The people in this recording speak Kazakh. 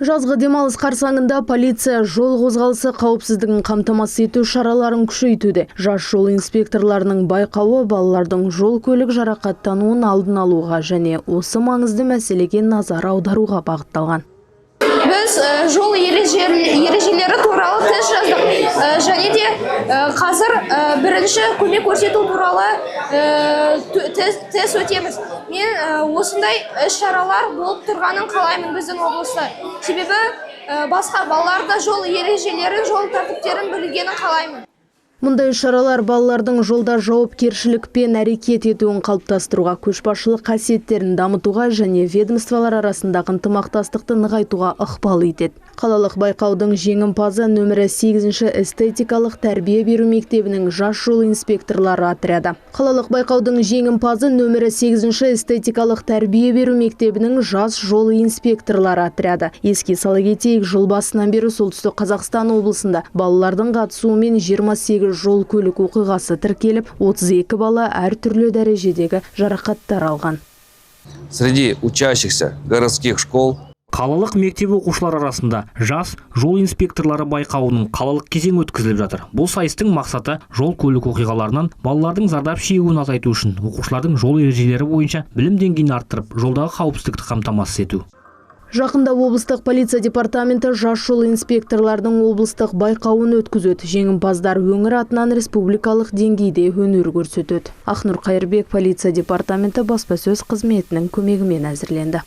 Жазғы демалыс қарсаңында полиция жол қозғалысы қауіпсіздігін қамтамасыз ету шараларын күшейтуде. Жас жол инспекторларының байқауы балалардың жол көлік жарақаттануын алдын алуға және осы маңызды мәселеге назар аударуға бағытталған. Біз жол ережелері туралы тест жаздық және де қазір бірінші көмек көрсету туралы тест өтеміз. Мен осындай іс-шаралар болып тұрғанын қалаймын біздің облыста. Себебі басқа балаларда жол ережелерін, жол тәртіптерін білгенін қалаймын. Мұндай шаралар балалардың жолда жауапкершілікпен әрекет етуін қалыптастыруға, көшбасшылық қасиеттерін дамытуға және ведомстволар арасындағы ынтымақтастықты нығайтуға ықпал етеді. Қалалық байқаудың жеңімпазы нөмірі 8-ші эстетикалық тәрбие беру мектебінің жас жол инспекторлары отряды. Қалалық байқаудың жеңімпазы нөмірі 8-ші эстетикалық тәрбие беру мектебінің жас жол инспекторлары отряды. Еске сала кетейік, жыл басынан бері Солтүстік Қазақстан облысында балалардың қатысуымен 28 жол көлік оқиғасы тіркеліп, 32 бала әртүрлі дәрежедегі жарақаттар алған. Среди учащихся городских школ қалалық мектеп оқушылар арасында жас жол инспекторлары байқауының қалалық кезең өткізіліп жатыр. Бұл сайыстың мақсаты жол көлік оқиғаларынан балалардың зардап шегуін азайту үшін оқушылардың жол ережелері бойынша білім деңгейін арттырып, жолдағы қауіпсіздікті қамтамасыз ету. Жақында облыстық полиция департаменті жас жол инспекторлардың облыстық байқауын өткізеді. Жеңімпаздар өңір атынан республикалық деңгейде өнер көрсетеді. Ақнұр Қайырбек полиция департаменті баспасөз қызметінің көмегімен әзірленді.